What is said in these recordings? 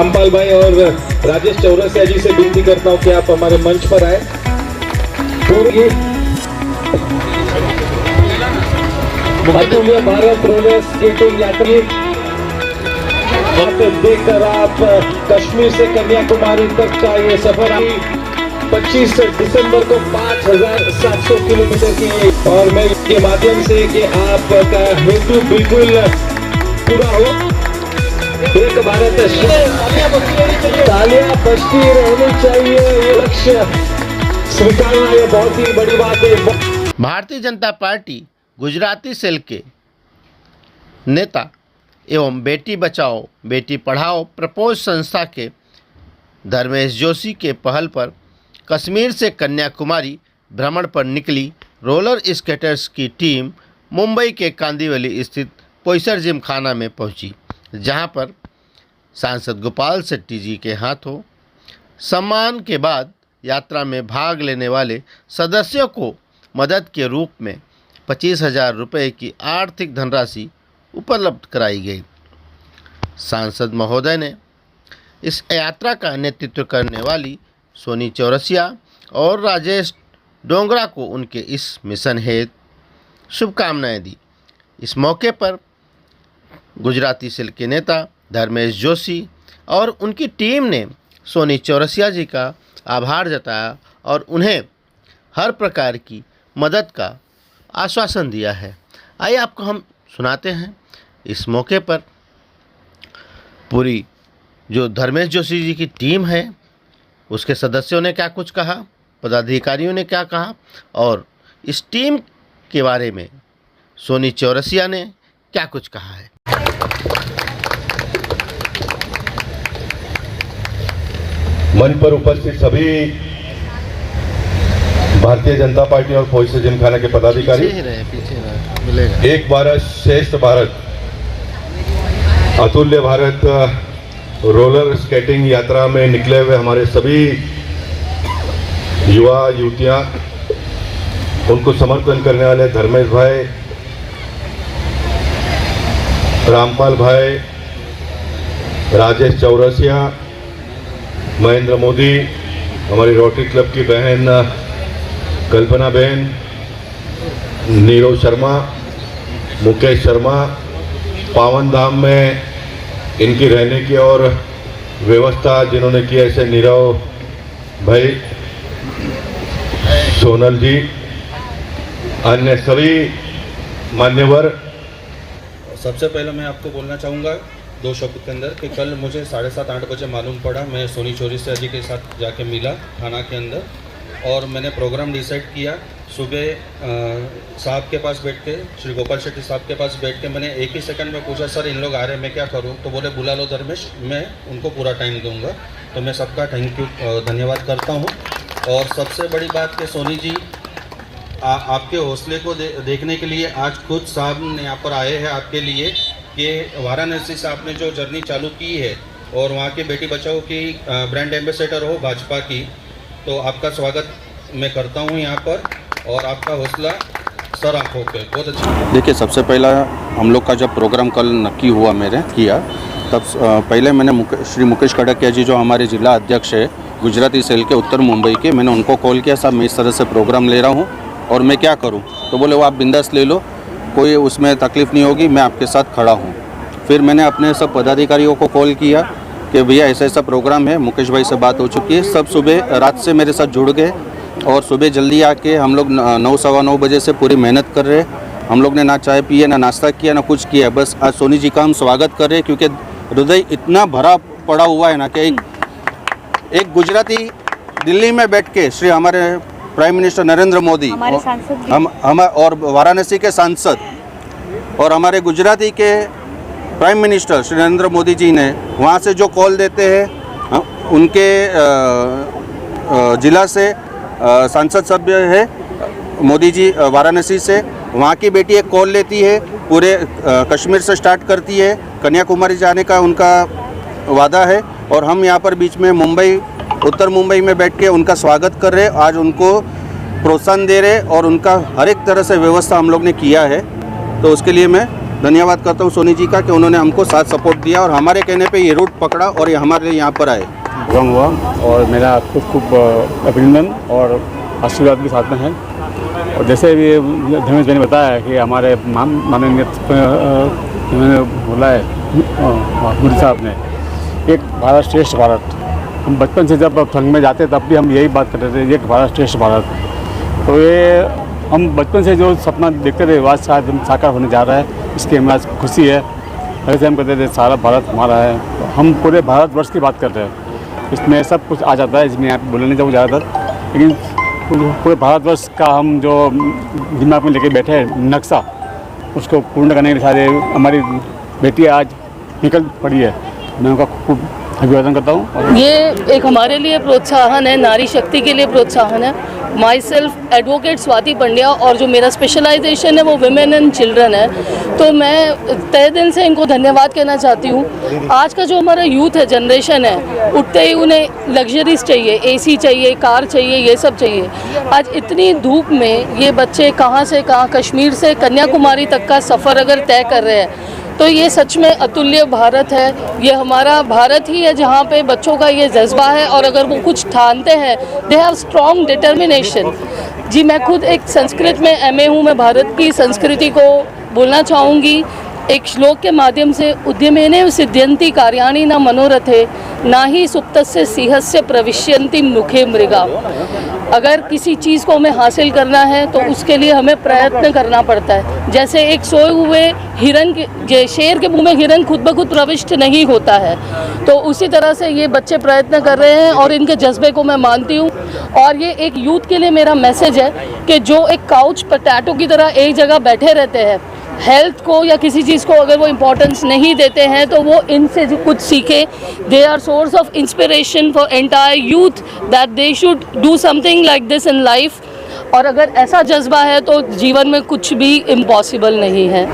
रामपाल भाई और राजेश चौरसिया जी से विनती करता हूं कि आप हमारे मंच पर आए। पूरी अतुल्य भारत रोलर स्केटिंग यात्री देखकर आप कश्मीर से कन्याकुमारी तक का ये सफर 25 दिसंबर को 5700 किलोमीटर की, और मैं के माध्यम से कि आपका हेतु बिल्कुल पूरा हो। एक भारत तालियां बजती रहनी चाहिए, ये लक्ष्य स्वीकारना ये बहुत ही बड़ी बात है। भारतीय जनता पार्टी गुजराती सेल के नेता एवं बेटी बचाओ बेटी पढ़ाओ प्रपोज संस्था के धर्मेश जोशी के पहल पर कश्मीर से कन्याकुमारी भ्रमण पर निकली रोलर स्केटर्स की टीम मुंबई के कांदिवली स्थित पोईसर जिमखाना में पहुंची, जहां पर सांसद गोपाल शेट्टी जी के हाथों सम्मान के बाद यात्रा में भाग लेने वाले सदस्यों को मदद के रूप में 25,000 रुपये की आर्थिक धनराशि उपलब्ध कराई गई। सांसद महोदय ने इस यात्रा का नेतृत्व करने वाली सोनी चौरसिया और राजेश डोंगरा को उनके इस मिशन हेतु शुभकामनाएं दी। इस मौके पर गुजराती सेल के नेता धर्मेश जोशी और उनकी टीम ने सोनी चौरसिया जी का आभार जताया और उन्हें हर प्रकार की मदद का आश्वासन दिया है। आइए आपको हम सुनाते हैं इस मौके पर पूरी जो धर्मेश जोशी जी की टीम है उसके सदस्यों ने क्या कुछ कहा, पदाधिकारियों ने क्या कहा और इस टीम के बारे में सोनी चौरसिया ने क्या कुछ कहा है। मंच पर उपस्थित सभी भारतीय जनता पार्टी और पोईसर जिमखाना के पदाधिकारी, एक भारत श्रेष्ठ भारत अतुल्य भारत रोलर स्केटिंग यात्रा में निकले हुए हमारे सभी युवा युवतियां, उनको समर्थन करने वाले धर्मेश भाई, रामपाल भाई, राजेश चौरसिया, महेंद्र मोदी, हमारी रोटरी क्लब की बहन कल्पना बहन, नीरव शर्मा, मुकेश शर्मा, पावन धाम में इनकी रहने की और व्यवस्था जिन्होंने की, ऐसे नीरव भाई, सोनल जी, अन्य सभी मान्यवर। सबसे पहले मैं आपको बोलना चाहूँगा 2 शब्द के अंदर कि कल मुझे 7:30-8 बजे मालूम पड़ा, मैं सोनी चौरसिया जी के साथ जाके मिला थाना के अंदर और मैंने प्रोग्राम डिसाइड किया। सुबह साहब के पास बैठ के, श्री गोपाल शेट्टी साहब के पास बैठ के मैंने एक ही सेकंड में पूछा, सर इन लोग आ रहे हैं मैं क्या करूं? तो बोले बुला लो धर्मेश, मैं उनको पूरा टाइम दूंगा। तो मैं सबका थैंक यू धन्यवाद करता हूं। और सबसे बड़ी बात कि सोनी जी आपके हौसले को देखने के लिए आज खुद साहब यहाँ पर आए हैं आपके लिए कि वाराणसी से आपने जो जर्नी चालू की है और वहाँ के बेटी बचाओ की ब्रांड एम्बेसडर हो भाजपा की, तो आपका स्वागत मैं करता हूँ यहाँ पर और आपका हौसला सर आंखों पे बहुत अच्छा। देखिए, सबसे पहला हम लोग का जब प्रोग्राम कल नक्की हुआ मैंने किया, तब पहले मैंने श्री मुकेश कड़किया जी जो हमारे जिला अध्यक्ष है गुजराती सेल के उत्तर मुंबई के, मैंने उनको कॉल किया, साहब मैं इस तरह से प्रोग्राम ले रहा हूँ और मैं क्या करूँ? तो बोले वो आप बिंदास ले लो, कोई उसमें तकलीफ़ नहीं होगी, मैं आपके साथ खड़ा हूँ। फिर मैंने अपने सब पदाधिकारियों को कॉल किया कि भैया ऐसा ऐसा प्रोग्राम है, मुकेश भाई से बात हो चुकी है। सब सुबह रात से मेरे साथ जुड़ गए और सुबह जल्दी आके हम लोग 9-9:15 बजे से पूरी मेहनत कर रहे हैं। हम लोग ने ना चाय पिए, ना नाश्ता किया, ना कुछ किया, बस आज सोनी जी का हम स्वागत कर रहे हैं क्योंकि हृदय इतना भरा पड़ा हुआ है ना कि एक गुजराती दिल्ली में बैठ के श्री हमारे प्राइम मिनिस्टर नरेंद्र मोदी, हम और वाराणसी के सांसद और हमारे गुजराती के प्राइम मिनिस्टर श्री नरेंद्र मोदी जी ने वहाँ से जो कॉल देते हैं, उनके जिला से सांसद सभ्य है मोदी जी वाराणसी से, वहाँ की बेटी एक कॉल लेती है, पूरे कश्मीर से स्टार्ट करती है, कन्याकुमारी जाने का उनका वादा है और हम यहाँ पर बीच में मुंबई, उत्तर मुंबई में बैठ के उनका स्वागत कर रहे, आज उनको प्रोत्साहन दे रहे और उनका हर एक तरह से व्यवस्था हम लोग ने किया है। तो उसके लिए मैं धन्यवाद करता हूँ सोनी जी का कि उन्होंने हमको साथ सपोर्ट दिया और हमारे कहने पे ये रूट पकड़ा और ये हमारे लिए यहाँ पर आए। रंग हुआ और मेरा खूब अभिनंदन और आशीर्वाद भी साथ में है। और जैसे भी धर्मेश भाई ने बताया कि हमारे माननीय बोला है मोदी साहब ने, एक भारत श्रेष्ठ भारत। हम बचपन से जब संघ में जाते तब भी हम यही बात करते थे, एक भारत श्रेष्ठ भारत। तो ये हम बचपन से जो सपना देखते थे आज शायद साकार होने जा रहा है, इसकी हमें आज खुशी है। वैसे हम कहते थे सारा भारत हमारा है, तो हम पूरे भारतवर्ष की बात कर रहे हैं। इसमें सब कुछ आ जाता है, इसमें आप बोलने नहीं जाऊँ ज़्यादातर, लेकिन पूरे भारतवर्ष का हम जो दिमाग में लेके बैठे हैं नक्शा, उसको पूर्ण करने के लिए सारे हमारी बेटी आज निकल पड़ी है। मैं उनका खूब अभिवादन करता हूँ। ये एक हमारे लिए प्रोत्साहन है, नारी शक्ति के लिए प्रोत्साहन है। My self advocate Swati Pandya और जो मेरा स्पेशलाइजेशन है वो विमेन एंड चिल्ड्रन है, तो मैं तहे दिल से इनको धन्यवाद कहना चाहती हूँ। आज का जो हमारा यूथ है, जनरेशन है, उठते ही उन्हें लग्जरीज चाहिए, एसी चाहिए, कार चाहिए, ये सब चाहिए। आज इतनी धूप में ये बच्चे कहाँ से कहाँ, कश्मीर से कन्याकुमारी तक का सफ़र अगर तय कर रहे हैं, तो ये सच में अतुल्य भारत है। ये हमारा भारत ही है जहाँ पे बच्चों का ये जज्बा है, और अगर वो कुछ ठानते हैं, दे हैव स्ट्रॉन्ग डिटर्मिनेशन। जी, मैं खुद एक संस्कृत में MA हूँ, मैं भारत की संस्कृति को बोलना चाहूँगी एक श्लोक के माध्यम से। उद्यमेन सिद्ध्यन्ति कार्याणि न मनोरथे, ना ही सुप्तस्य सिंहस्य प्रविश्यन्ति मुखे मृगा। अगर किसी चीज़ को हमें हासिल करना है तो उसके लिए हमें प्रयत्न करना पड़ता है। जैसे एक सोए हुए हिरन के, शेर के मुंह में हिरन खुद ब खुद प्रविष्ट नहीं होता है, तो उसी तरह से ये बच्चे प्रयत्न कर रहे हैं और इनके जज्बे को मैं मानती हूँ। और ये एक यूथ के लिए मेरा मैसेज है कि जो एक काउच पोटैटो की तरह एक जगह बैठे रहते हैं, हेल्थ को या किसी चीज़ को अगर वो इम्पोर्टेंस नहीं देते हैं, तो वो इनसे कुछ सीखे। They are source of inspiration for entire youth that they should do something like this in life. और अगर ऐसा जज्बा है तो जीवन में कुछ भी इम्पॉसिबल नहीं है।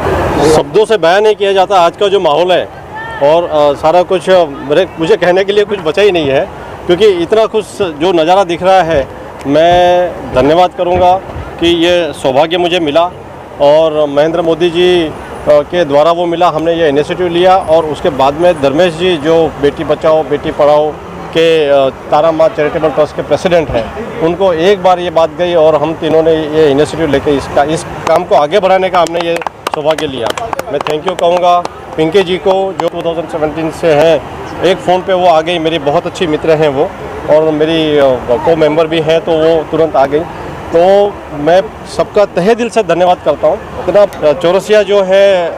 शब्दों से बयान नहीं किया जाता आज का जो माहौल है, और सारा कुछ मुझे कहने के लिए कुछ बचा ही नहीं है, क्योंकि इतना कुछ जो नज़ारा दिख रहा है। मैं धन्यवाद करूँगा कि ये सौभाग्य मुझे मिला और महेंद्र मोदी जी के द्वारा वो मिला। हमने ये इनिशिएटिव लिया और उसके बाद में धर्मेश जी जो बेटी बचाओ बेटी पढ़ाओ के तारा माँ चैरिटेबल ट्रस्ट के प्रेसिडेंट हैं, उनको एक बार ये बात गई और हम तीनों ने ये इनिशिएटिव लेके इस काम को आगे बढ़ाने का हमने ये सौभाग्य लिया। मैं थैंक यू कहूँगा पिंकी जी को, जो 2017 से हैं। एक फ़ोन पे वो आ गई, मेरी बहुत अच्छी मित्र हैं वो, और मेरी को मेंबर भी हैं, तो वो तुरंत आ गई। तो मैं सबका तहे दिल से धन्यवाद करता हूँ। इतना चौरसिया जो है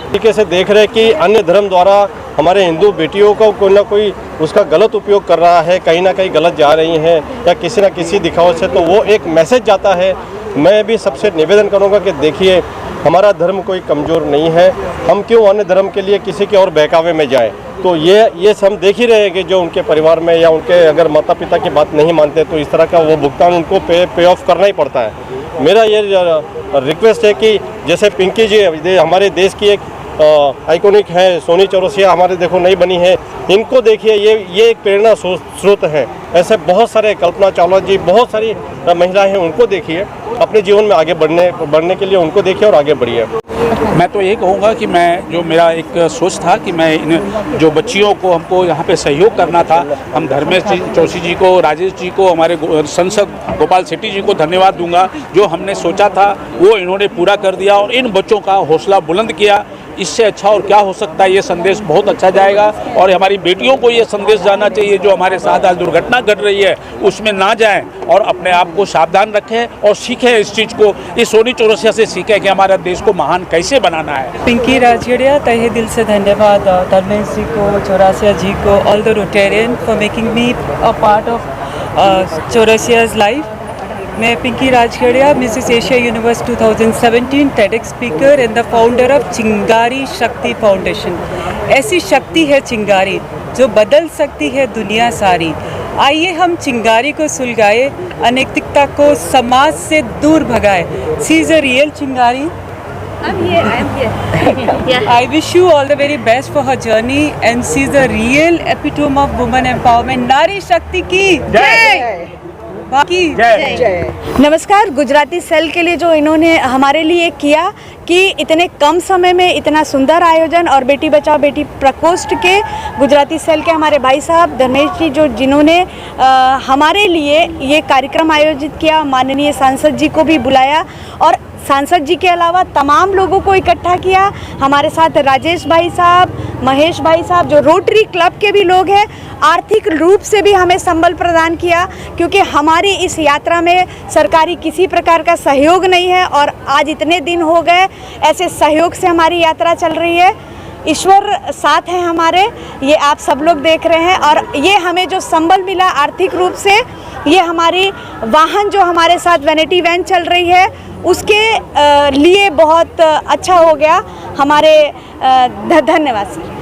तरीके से देख रहे कि अन्य धर्म द्वारा हमारे हिंदू बेटियों को कोई ना कोई उसका गलत उपयोग कर रहा है, कहीं ना कहीं गलत जा रही हैं या किसी ना किसी दिखावे से, तो वो एक मैसेज जाता है। मैं भी सबसे निवेदन करूँगा कि देखिए, हमारा धर्म कोई कमज़ोर नहीं है, हम क्यों अन्य धर्म के लिए किसी के और बहकावे में जाएं। तो ये हम देख ही रहे हैं कि जो उनके परिवार में या उनके अगर माता पिता की बात नहीं मानते तो इस तरह का वो भुगतान उनको पे ऑफ करना ही पड़ता है। मेरा ये रिक्वेस्ट है कि जैसे पिंकी जी हमारे देश की एक आइकॉनिक है, सोनी चौरसिया हमारे देखो नई बनी है, इनको देखिए, ये एक प्रेरणा स्रोत है। ऐसे बहुत सारे, कल्पना चावला जी, बहुत सारी महिलाएं हैं, उनको देखिए, अपने जीवन में आगे बढ़ने के लिए उनको देखिए और आगे बढ़िए। मैं तो यही कहूँगा कि जो मेरा एक सोच था कि मैं इन जो बच्चियों को हमको यहाँ पे सहयोग करना था, हम धर्मेश जी चौधरी जी को, राजेश जी को, हमारे सांसद गोपाल शेट्टी जी को धन्यवाद दूंगा। जो हमने सोचा था वो इन्होंने पूरा कर दिया और इन बच्चों का हौसला बुलंद किया। इससे अच्छा और क्या हो सकता है। ये संदेश बहुत अच्छा जाएगा और हमारी बेटियों को ये संदेश जाना चाहिए, जो हमारे साथ आज दुर्घटना घट रही है उसमें ना जाएं और अपने आप को सावधान रखें और सीखें इस चीज़ को। इस सोनी चौरसिया से सीखें कि हमारे देश को महान कैसे बनाना है। पिंकी राजगढ़िया, तहे दिल से धन्यवाद धर्मेश जी को, चौरसिया जी को, all the Rotarian for making me a part of Chaurasia's life. मैं Pinky Rajgarhia, Mrs Asia Universe 2017 TEDx speaker and the founder of Chingari Shakti foundation. ऐसी शक्ति है चिंगारी जो बदल सकती है दुनिया सारी। आइए हम चिंगारी को सुलगाए, अनैतिकता को समाज से दूर भगाए। सी इज़ अ रियल चिंगारी। I'm here. Yeah. I wish you all the very best for her journey and she's the real epitome of woman empowerment. नारी शक्ति की जय। की जय। नमस्कार। गुजराती सेल के लिए जो इन्होंने हमारे लिए किया कि इतने कम समय में इतना सुंदर आयोजन, और बेटी बचाओ बेटी प्रकोष्ठ के गुजराती सेल के हमारे भाई साहब धर्मेश जी जिन्होंने हमारे लिए ये कार्यक्रम आयोजित किया, माननीय सांसद जी को भी बुलाया और सांसद जी के अलावा तमाम लोगों को इकट्ठा किया। हमारे साथ राजेश भाई साहब, महेश भाई साहब जो रोटरी क्लब के भी लोग हैं, आर्थिक रूप से भी हमें संबल प्रदान किया, क्योंकि हमारी इस यात्रा में सरकारी किसी प्रकार का सहयोग नहीं है और आज इतने दिन हो गए ऐसे सहयोग से हमारी यात्रा चल रही है। ईश्वर साथ है हमारे, ये आप सब लोग देख रहे हैं, और ये हमें जो संबल मिला आर्थिक रूप से, ये हमारी वाहन जो हमारे साथ वैनिटी वैन चल रही है उसके लिए बहुत अच्छा हो गया हमारे। धन्यवाद सर।